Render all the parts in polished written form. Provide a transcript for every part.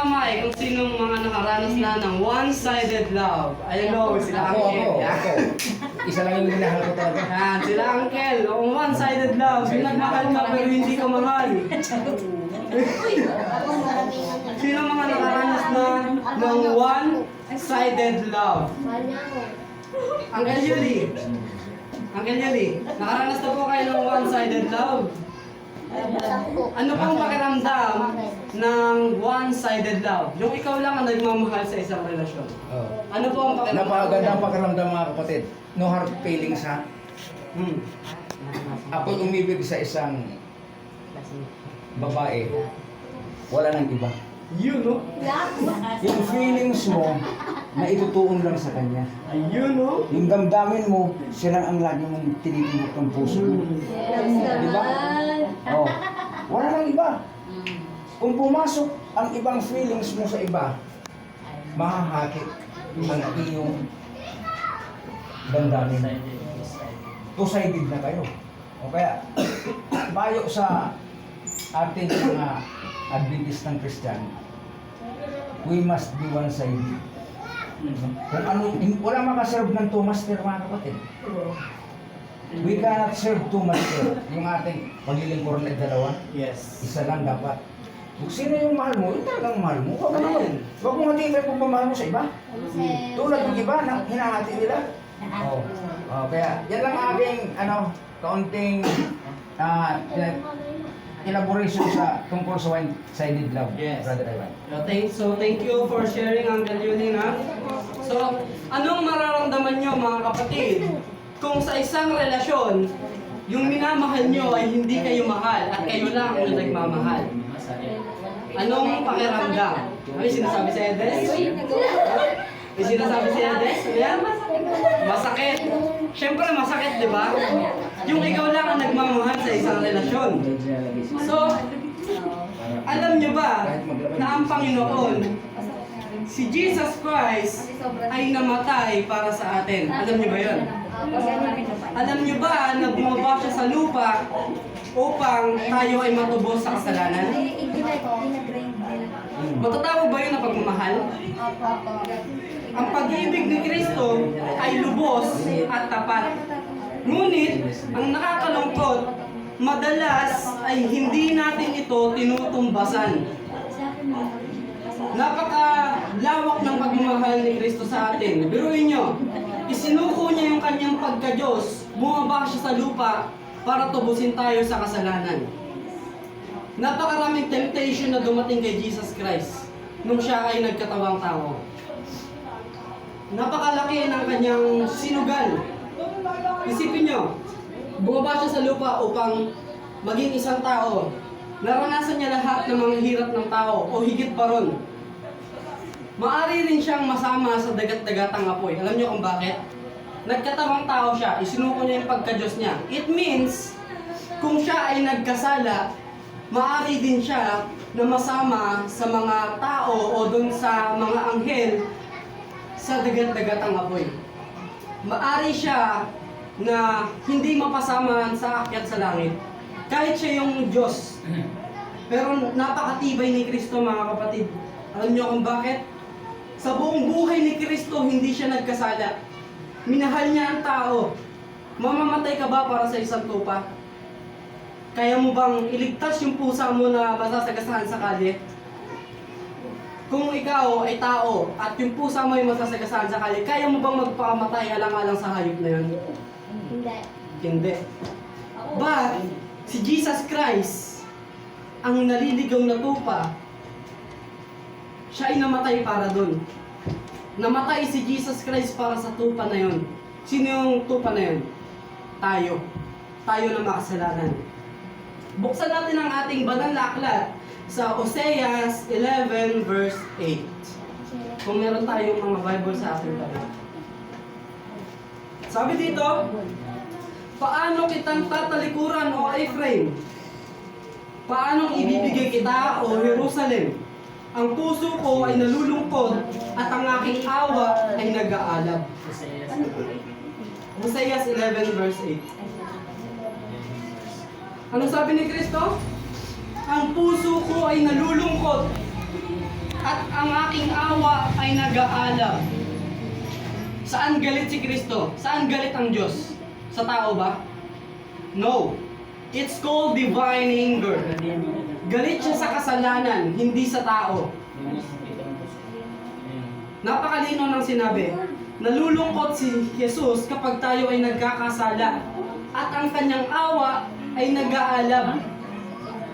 malalaman kung sinong mga nakaranas na ng one-sided love. I know, sila Uncle. Ako. Isa lang yung minahal ko talaga. Yan, sila Uncle. Ang one-sided love. Nagmahal ka pero hindi ka mahal. Sino mga nakaranas na ng one-sided love? Uncle Yuli. Uncle Yuli, nakaranas na po kayo ng one-sided love. Ano pong pakiramdam ng one-sided love? Yung ikaw lang ang nagmamahal sa isang relasyon. Ano po ang pakiramdam? Napakagandang pakiramdam mga kapatid. No hard feelings ha. Ako'y umibig sa isang babae. Wala nang iba. Yun, no? Yung feelings mo, na itutuon lang sa kanya. Ayun, no? Yung damdamin mo, siya lang ang lagi mong tinitibok ng puso mo. Di ba? Oh, wala nang iba. Kung pumasok ang ibang feelings mo sa iba, mahahati ang iyong damdamin. Two-sided na kayo. O kaya, bayo sa ating mga Adventist ng Christian, we must be one-sided. Kung ano, wala makaserve ng two master mga kapatid. We cannot serve two master. Yung ating paglilingkod na dalawa, Yes. isa lang dapat. Kung sino yung mahal mo, yun talagang mahal mo. Huwag mong hatiin kayo kung pamahal mo sa iba. Tulad ng iba na hinahati nila. Kaya yan lang aking kaunting elaboration sa tungkol sa one-sided love, Yes. Brother Ivan. Thank you for sharing, Uncle Yuli, na. So, anong mararamdaman nyo mga kapatid kung sa isang relasyon, yung minamahal nyo ay hindi kayo mahal at kayo lang ang nagmamahal? Anong pakiramdam? May sinasabi si Edes? May sinasabi si Edes? Ayan? Masakit. Siyempre masakit, di ba? Yung ikaw lang ang nagmamahal sa isang relasyon. So, alam nyo ba na ang Panginoon, si Jesus Christ, ay namatay para sa atin? Alam nyo ba yun? Alam nyo ba na bumaba siya sa lupa upang tayo ay matubos sa kasalanan? Matatawag ba yun na pagmamahal? Ang pag-ibig ni Kristo ay lubos at tapat. Ngunit, ang nakakalungkot, madalas ay hindi natin ito tinutumbasan. Napakalawak ng pagmamahal ni Kristo sa atin. Biruin nyo, isinuko niya yung kanyang pagka-Diyos, bumaba siya sa lupa para tubusin tayo sa kasalanan. Napakaraming temptation na dumating kay Jesus Christ nung siya ay nagkatawang tao. Napakalaki ng kanyang sinugal. Isipin nyo, bumaba siya sa lupa upang maging isang tao. Naranasan niya lahat ng mga hirap ng tao o higit pa ron. Maari rin siyang masama sa dagat-dagatang apoy. Alam niyo kung bakit? Nagkatawang tao siya, isinuko niya yung pagka-Diyos niya. It means, kung siya ay nagkasala, maari din siya na masama sa mga tao o dun sa mga anghel sa dagat-dagatang apoy. Maari siya na hindi mapasama sa akyat sa langit. Kahit siya yung Diyos. Pero napakatibay ni Kristo mga kapatid. Alam niyo kung bakit? Sa buong buhay ni Kristo, hindi siya nagkasala. Minahal niya ang tao. Mamamatay ka ba para sa isang tupa? Kaya mo bang iligtas yung pusa mo na masasagasahan sa kalye? Kung ikaw ay tao at yung pusa mo ay masasagasahan sa kalye, kaya mo bang magpakamatay alang-alang sa hayop na yun? Hindi. Hindi. But, si Jesus Christ, ang naliligaw na tupa, siya ay namatay para dun. Namatay si Jesus Christ para sa tupa na yun. Sino yung tupa na yun? Tayo. Tayo na makasalanan. Buksan natin ang ating banal na aklat sa Oseas 11 verse 8. Kung meron tayong mga Bible sa ating tabi. Sabi dito, paano kitang tatalikuran o Ephraim? Paanong ibibigay kita o Jerusalem? Ang puso ko ay nalulungkot at ang aking awa ay nag-aalab. Oseas 11 verse 8. Ano sabi ni Kristo? Ang puso ko ay nalulungkot At ang aking awa ay nag-aalab. Saan galit si Kristo? Saan galit ang Diyos? Sa tao ba? No. It's called divine anger. Galit siya sa kasalanan, hindi sa tao. Napakalino ng sinabi. Nalulungkot si Jesus kapag tayo ay nagkakasala. At ang kanyang awa ay nag-aalab.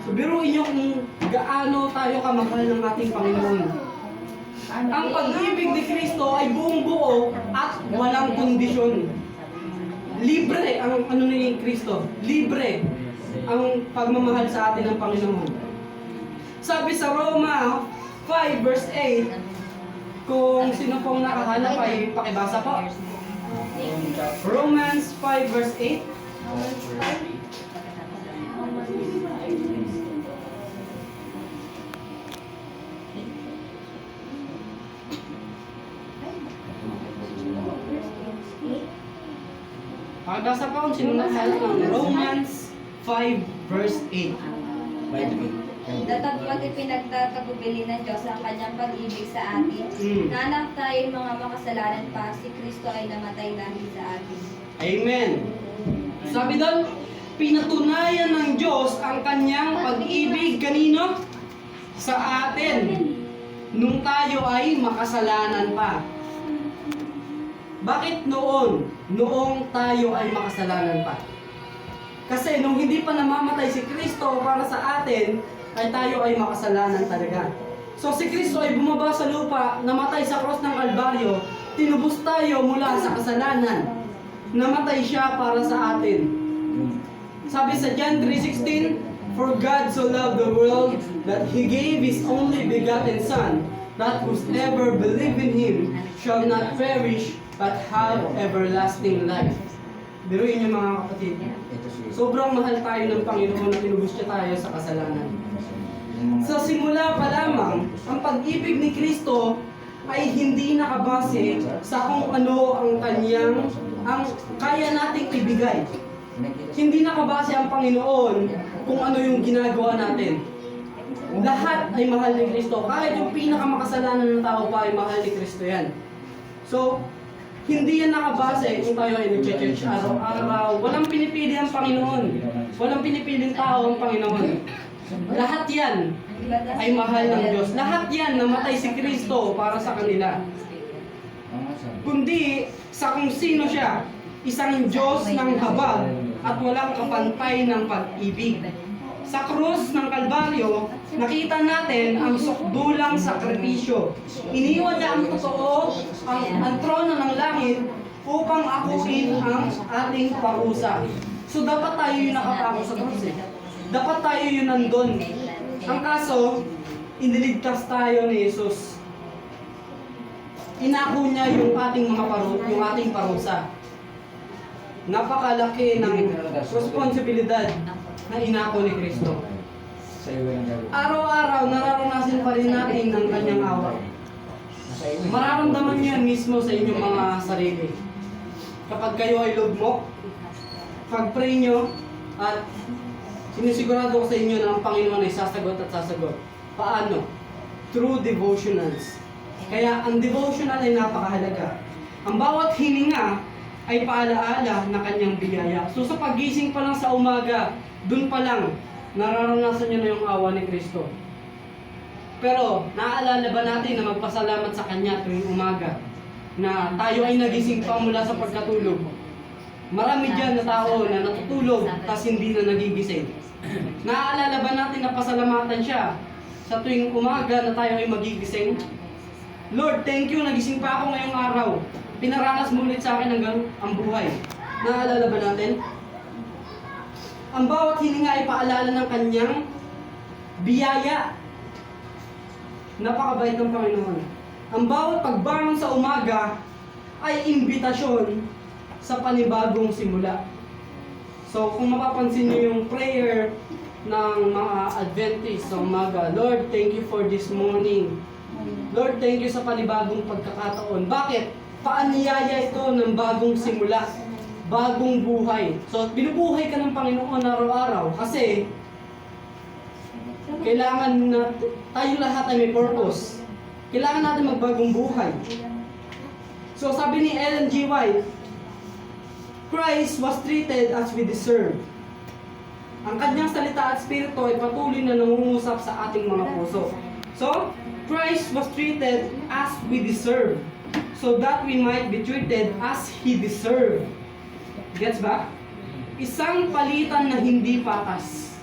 So biruin niyo kung gaano tayo kamahal ng ating Panginoon. Ang pag-ibig ni Kristo ay buong buo at walang kondisyon. Libre ang ano ni Kristo. Libre ang pagmamahal sa atin ng Panginoon. Sabi sa Roma 5 verse 8, kung sino pong nakahanap ay pakibasa po. Romans 5 verse 8. Pakibasa po kung sino nakahanap ng Romans 5 verse 8. Datapwat ipinagtatagubili ng Diyos ang kanyang pag-ibig sa atin. Na anak tayo mga makasalanan pa, si Kristo ay namatay dahil sa atin. Amen. Sabi doon, pinatunayan ng Diyos ang kanyang pag-ibig kanino? Sa atin. Nung tayo ay makasalanan pa. Bakit noon? Noong tayo ay makasalanan pa. Kasi nung hindi pa namamatay si Kristo para sa atin, ay tayo ay makasalanan talaga. So si Kristo ay bumaba sa lupa, namatay sa cross ng Kalbaryo, tinubos tayo mula sa kasalanan. Namatay siya para sa atin. Sabi sa John 3:16, "For God so loved the world that He gave His only begotten Son, that whosoever believe in Him shall not perish, but have everlasting life." Biruin niyo mga kapatid. Sobrang mahal tayo ng Panginoon na tinubos siya tayo sa kasalanan. Sa simula pa lamang, ang pag-ibig ni Kristo ay hindi nakabase sa kung ano ang kaya nating ibigay. Hindi nakabase ang Panginoon kung ano yung ginagawa natin. Lahat ay mahal ni Kristo. Kahit yung pinakamakasalanan ng tao pa ay mahal ni Kristo yan. So, hindi yan nakabase kung tayo ay nag-church araw-araw. Walang pinipili ang Panginoon. Walang pinipiling tao ang Panginoon. Lahat yan ay mahal ng Diyos. Lahat yan namatay si Kristo para sa kanila. Kundi sa kung sino siya, isang Diyos ng habag at walang kapantay ng pag-ibig. Sa krus ng Kalbaryo, nakita natin ang sukdulang sakripisyo. Iniwan niya ang totoo, ang trono ng langit upang akuin ang ating parusa. So dapat tayo yung nakapako sa krus eh. Dapat tayo yung nandun. Ang kaso, iniligtas tayo ni Jesus. Inako niya yung ating parusa. Napakalaki ng responsibilidad na inako ni Kristo. Araw-araw, nararanasin pa rin natin ang kanyang awa. Mararamdaman niyo yan mismo sa inyong mga sarili. Kapag kayo ay lugmok, pag-pray nyo, at sinisigurado ko sa inyo na ang Panginoon ay sasagot at sasagot. Paano? Through devotionals. Kaya ang devotional ay napakahalaga. Ang bawat hininga ay paalaala na kanyang biyaya. So sa pagising pa lang sa umaga, dun pa lang, nararanasan niyo na yung awa ni Kristo. Pero, naaalala ba natin na magpasalamat sa Kanya tuwing umaga? Na tayo ay nagising pa mula sa pagkatulog. Marami dyan na tao na natutulog, tas hindi na nagigising. Naaalala ba natin na pasalamatan siya sa tuwing umaga na tayo ay magigising? Lord, thank you, nagising pa ako ngayong araw. Pinaranas mo ulit sa akin ang buhay. Naaalala ba natin? Ang bawat hininga ay paalala ng kanyang biyaya. Napakabait ng Panginoon. Ang bawat pagbangon sa umaga ay imbitasyon sa panibagong simula. So kung mapapansin niyo yung prayer ng mga Adventist sa umaga, Lord, thank you for this morning. Lord, thank you sa panibagong pagkakataon. Bakit? Paanyaya ito ng bagong simula, bagong buhay. So binubuhay ka ng Panginoon araw-araw kasi kailangan na tayo lahat ay may purpose. Kailangan natin magbagong buhay. So sabi ni Ellen G. White, Christ was treated as we deserve. Ang kanyang salita at spirito ay patuloy na nangungusap sa ating mga puso. So, Christ was treated as we deserve, so that we might be treated as He deserved. Gets ba? Isang palitan na hindi patas.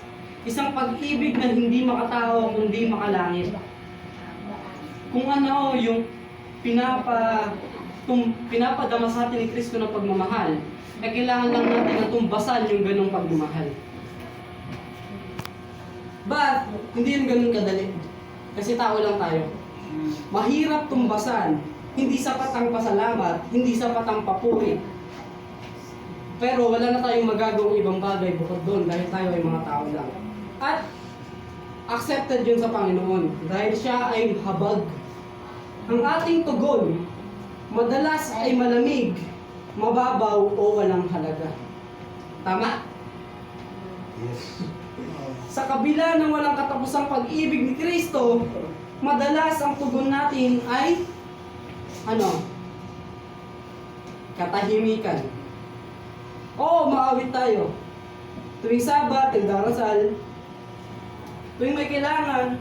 Isang pag-ibig na hindi makatao, kundi makalangit. Kung ano yung pinapadama sa atin ni Kristo ng pagmamahal, ay kailangan lang natin na tumbasan yung ganong pagmamahal. But, hindi yung ganun kadali. Kasi tao lang tayo. Mahirap tumbasan. Hindi sapat ang pasalamat, hindi sapat ang papuri. Pero wala na tayong magagawang ibang bagay bukod doon dahil tayo ay mga tao lang. At accepted yun sa Panginoon dahil siya ay habag. Ang ating tugon, madalas ay malamig, mababaw o walang halaga. Tama? Yes. Sa kabila ng walang katapusang pag-ibig ni Kristo, madalas ang tugon natin ay katahimikan. Oo, maawit tayo. Tuwing Sabat, nagdarasal. Tuwing may kailangan,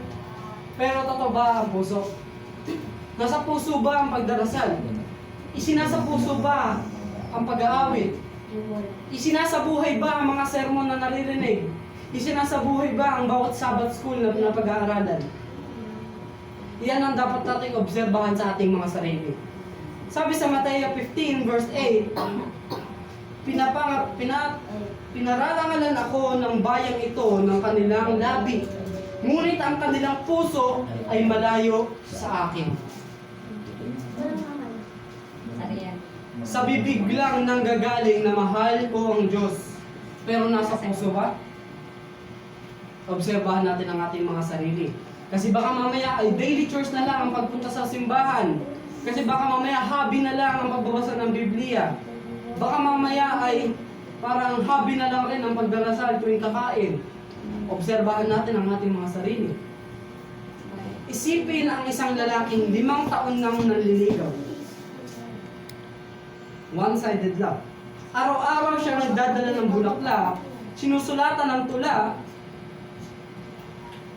pero totoo ba ang puso? Nasa puso ba ang pagdarasal? Isinasa puso ba ang pag-aawit? Isinasabuhay ba ang mga sermon na naririnig? Isinasabuhay ba ang bawat Sabbath school na pag-aaralan? Iyan ang dapat nating obserbahan sa ating mga sarili. Sabi sa Mateo 15 verse 8, pinararangalan ako ng bayang ito ng kanilang labi, ngunit ang kanilang puso ay malayo sa akin. Ano yan? Sa bibig lang nanggagaling na mahal ko ang Diyos, pero nasa puso ba? Obserbahan natin ang ating mga sarili. Kasi baka mamaya ay daily church na lang ang pagpunta sa simbahan. Kasi baka mamaya hobby na lang ang pagbabasa ng Biblia. Baka mamaya ay parang hobby na lang rin ang pagdarasal tuwing kakain. Obserbahan natin ang ating mga sarili. Isipin ang isang lalaking 5 taon nang nanliligaw. One-sided love. Araw-araw siya nagdadala ng bulaklak, sinusulatan ng tula,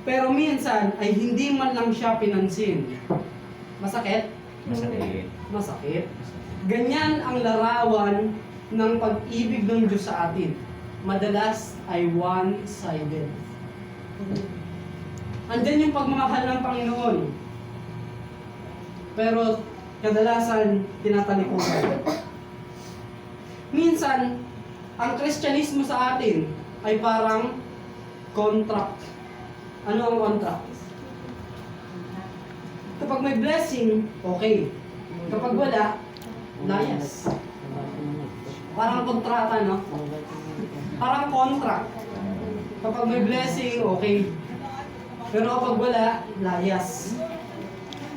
pero minsan ay hindi man lang siya pinansin. Masakit? Masakit. Masakit. Ganyan ang larawan ng pag-ibig ng Diyos sa atin. Madalas ay one-sided. Andyan yung pagmamahal ng Panginoon. Pero kadalasan tinatalikuran. Minsan, ang Kristyanismo sa atin ay parang contract. Ano ang contract? Kapag may blessing, okay. Kapag wala, layas. Parang kontrata, no? Parang contract. Kapag may blessing, okay. Pero kapag wala, layas.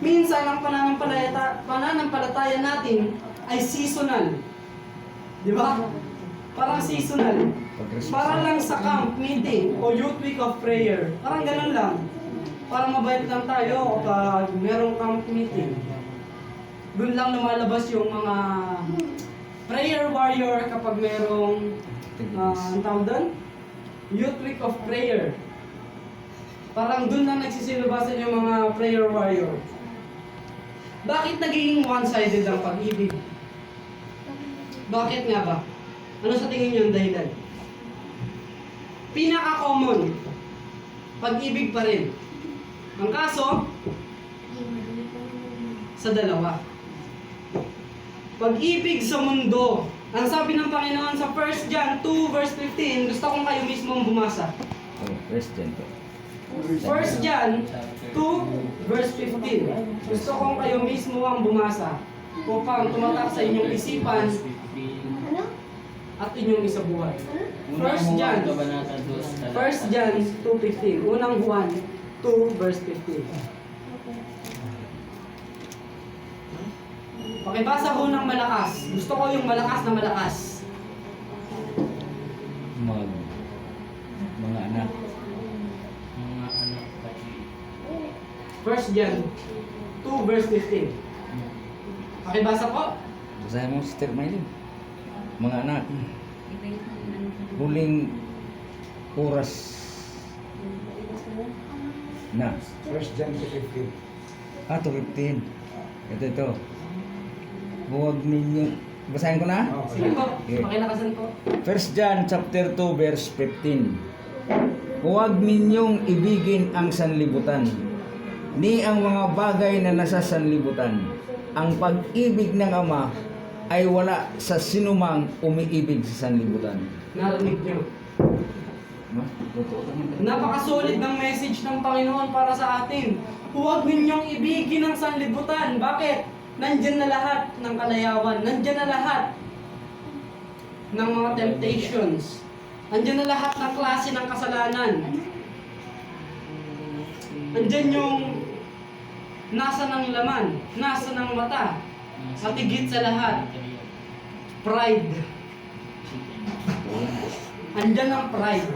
Minsan, ang pananampalataya natin ay seasonal. Di ba? Parang seasonal. Para lang sa camp meeting o youth week of prayer. Parang ganun lang. Parang mabait lang tayo kapag merong camp meeting. Doon lang lumalabas yung mga prayer warrior kapag merong ang tawag doon? Youth week of prayer. Parang doon lang nagsisilabasan yung mga prayer warrior. Bakit naging one-sided ang pag-ibig? Bakit nga ba? Ano sa tingin niyo ang dahilan? Pinaka-common, pag-ibig pa rin. Ang kaso, sa dalawa. Pag-ibig sa mundo. Ang sabi ng Panginoon sa 1 John 2 verse 15, gusto kong kayo mismo bumasa. Christian po. 1 John 2 verse 15. Gusto kong kayo mismo ang bumasa upang tumatak sa inyong isipan at inyong isabuhay. 1 John 2:15. Unang Juan 2 verse 15. Pakibasa ho ng malakas. Gusto ko yung malakas na malakas. Mga anak. 1 John 2 verse 15. Pakibasa po. Basahin mo, Sister Maylin. Mga anak, Iba yung ano. huling oras na. 1 John 2:15. 2:15. Ito. Huwag ninyo, basahin ko na? Sige po, Okay. pakilakasan po. 1 John chapter 2 verse 15. Huwag ninyong ibigin ang sanlibutan, ni ang mga bagay na nasa sanlibutan. Ang pag-ibig ng Ama ay wala sa sinumang umiibig sa sanlibutan. Narinig niyo. Napakasulit ng message ng Panginoon para sa atin. Huwag ninyong ibigin ang sanlibutan. Bakit? Nandyan na lahat ng kalayawan. Nandyan na lahat ng mga temptations. Nandyan na lahat ng klase ng kasalanan. Nandyan yung nasa ng laman, nasa ng mata, at higit sa lahat, pride. Andyan ang pride.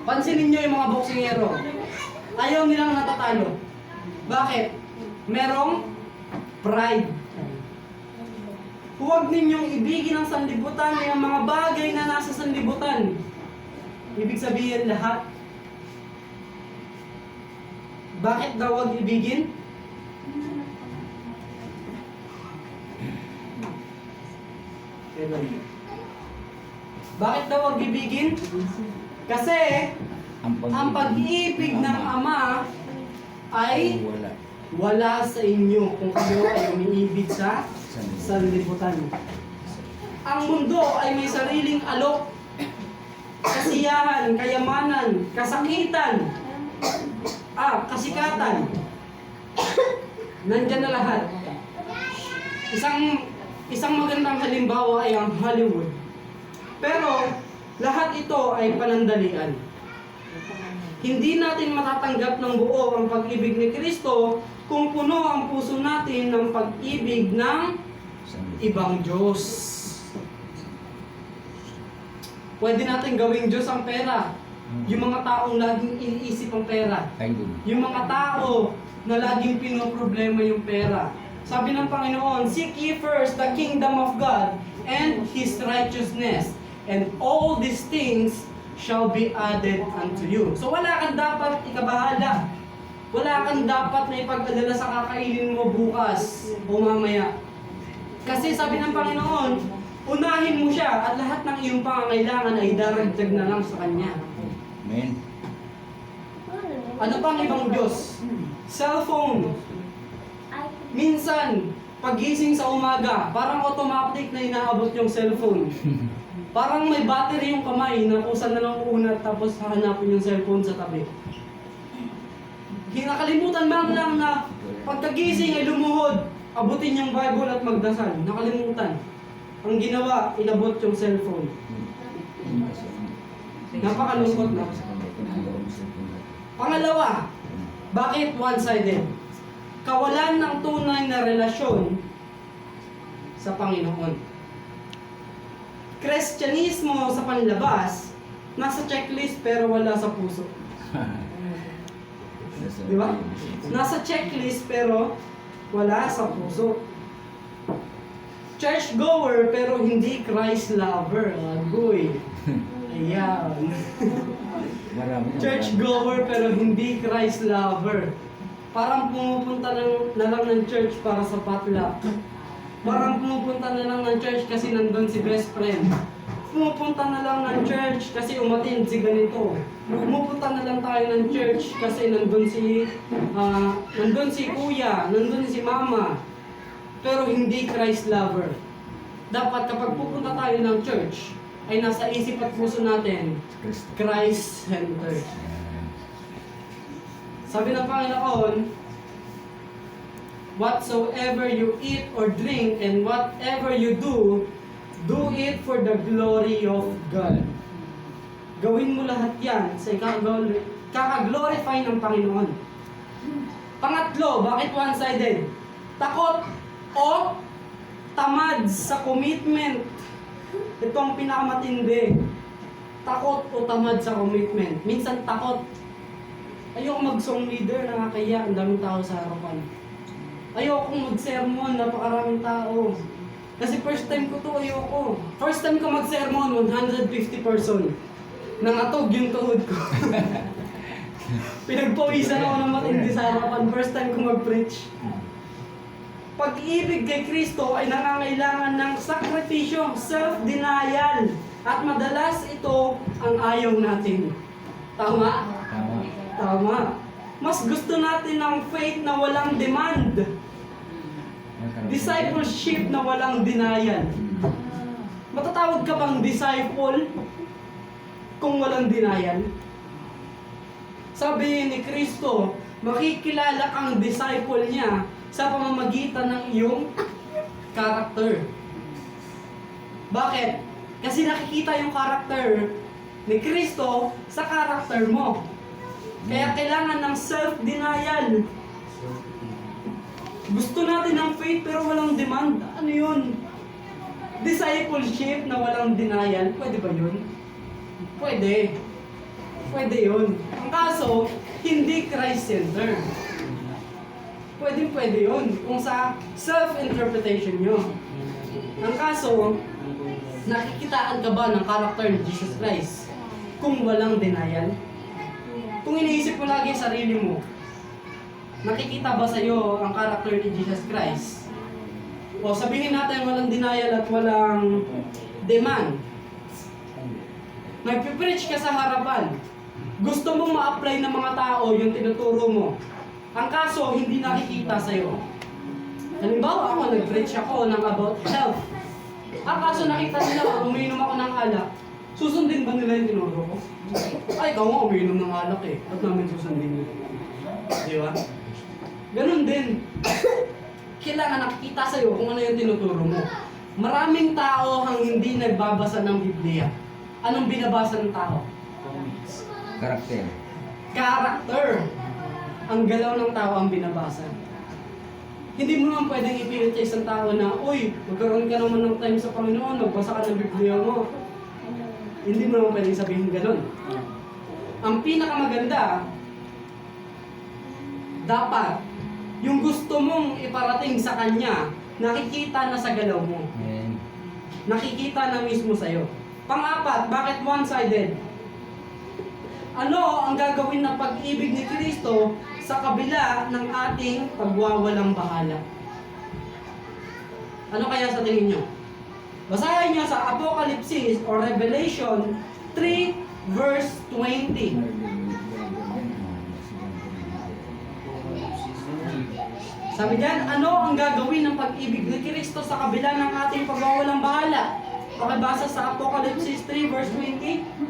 Pansinin nyo yung mga boksingero. Ayaw nilang natatalo. Bakit? Merong pride. Huwag ninyong ibigin ang sanlibutan ay ang mga bagay na nasa sanlibutan. Ibig sabihin lahat. Bakit daw huwag ibigin? Bakit daw huwag ibigin? Kasi ang pag-ibig ng Ama ay wala. wala sa inyo kung kayo ay umiibig sa sanlibutan. Ang mundo ay may sariling alok, kasiyahan, kayamanan, kasakitan, kasikatan. Nandyan na lahat. Isang magandang halimbawa ay ang Hollywood. Pero lahat ito ay panandalian. Hindi natin matatanggap ng buo ang pag-ibig ni Kristo kung puno ang puso natin ng pag-ibig ng ibang Diyos. Pwede natin gawing Diyos ang pera. Yung mga taong laging iniisip ang pera. Yung mga tao na laging pinoproblema yung pera. Sabi ng Panginoon, seek ye first the kingdom of God and His righteousness, and all these things shall be added unto you. So wala kang dapat ikabahala. Wala kang dapat na ipagdadala sa kakainin mo bukas o mamaya. Kasi sabi ng Panginoon, unahin mo siya at lahat ng iyong pangangailangan ay daragdag na lang sa Kanya. Amen. Ano pang ibang Diyos? Cellphone. Minsan, pagising sa umaga, parang automatic na inaabot yung cellphone. Parang may battery yung kamay na kusa na lang uunat tapos hahanapin yung cellphone sa tabi. Nakalimutan lang na pagkagising ay lumuhod, abutin yung Bible at magdasal. Nakalimutan. Ang ginawa, inabot yung cellphone. Napakalungkot na. Pangalawa, bakit one-sided? Kawalan ng tunay na relasyon sa Panginoon. Kristyanismo sa panlabas, nasa checklist pero wala sa puso. Di ba? Nasa checklist pero wala sa puso. Church goer pero hindi Christ lover. Agoy. Ayan. Church goer pero hindi Christ lover. Parang pumupunta na lang ng church para sa potluck. Parang pumupunta na lang ng church kasi nandun si best friend. Pumupunta na lang ng church kasi umattend si ganito. Pumupunta na lang tayo ng church kasi nandun si kuya, nandun si mama. Pero hindi Christ lover. Dapat kapag pupunta tayo ng church, ay nasa isip at puso natin, Christ-centered. Sabi ng Panginoon, whatsoever you eat or drink and whatever you do, do it for the glory of God. Gawin mo lahat yan sa kaka-glorify ng Panginoon. Pangatlo, bakit one-sided? Takot o tamad sa commitment. Ito ang pinakamatindi. Takot o tamad sa commitment. Minsan takot. Ayoko mag-song leader, nakakaya, ang daming tao sa harapan. Ayoko mag-sermon, napakaraming tao. Kasi first time ko to, ayoko. First time ko mag-sermon, 150 person. Nangatog yung tuhod ko. Pinagpawisan ako ng matindi sa harapan. First time ko mag-preach. Pag-ibig kay Kristo ay nangangailangan ng sakripisyo, self-denial. At madalas ito ang ayaw natin. Tama? Tama. Tama. Mas gusto natin ng faith na walang demand. Discipleship na walang denial. Matatawag ka bang disciple kung walang denial? Sabi ni Kristo, makikilala kang disciple niya sa pamamagitan ng iyong character. Bakit? Kasi nakikita yung character ni Kristo sa character mo. Kaya kailangan ng self-denial. Gusto natin ng faith pero walang demand. Ano yun? Discipleship na walang denial. Pwede ba yun? Pwede. Pwede yun. Ang kaso, hindi Christ-centered. Pwede yun. Kung sa self-interpretation nyo. Ang kaso, nakikitaan ka ba ng character ni Jesus Christ kung walang denial? Kung iniisip mo lagi ang sarili mo, nakikita ba sa'yo ang character ni Jesus Christ? O sabihin natin walang denial at walang demand. Nagpipreach ka sa harapan. Gusto mong ma-apply ng mga tao yung tinuturo mo. Ang kaso, hindi nakikita sa'yo. Halimbawa ako, nag-preach ako ng about health. Ang kaso nakita nila, umiinom ako ng alak. Susundin ba nila yung tinuro ko? Ay, ikaw nga umiinom ng alak eh. Ba't namin susundin nila? Di ba? Ganun din. Kailangan nakikita sa'yo kung ano yung tinuturo mo. Maraming tao ang hindi nagbabasa ng Biblia. Anong binabasa ng tao? Karakter. Character. Ang galaw ng tao ang binabasa. Hindi mo naman pwedeng ipilit sa isang tao na, uy, magkaroon ka naman ng time sa Panginoon, magbasa ka ng Biblia mo. Hindi mo naman pwedeng sabihin ganun. Ang pinakamaganda, dapat, yung gusto mong iparating sa Kanya, nakikita na sa galaw mo. Amen. Nakikita na mismo sa'yo. Pang-apat, bakit one-sided? Ano ang gagawin ng pag-ibig ni Kristo sa kabila ng ating pagwawalang bahala? Ano kaya sa tingin nyo? Basahin nyo sa Apocalypse or Revelation 3 verse 20. Sabi diyan, ano ang gagawin ng pag-ibig ni Kristo sa kabila ng ating pagwawalang bahala? Pakibasa sa Apocalypse 3 verse 20.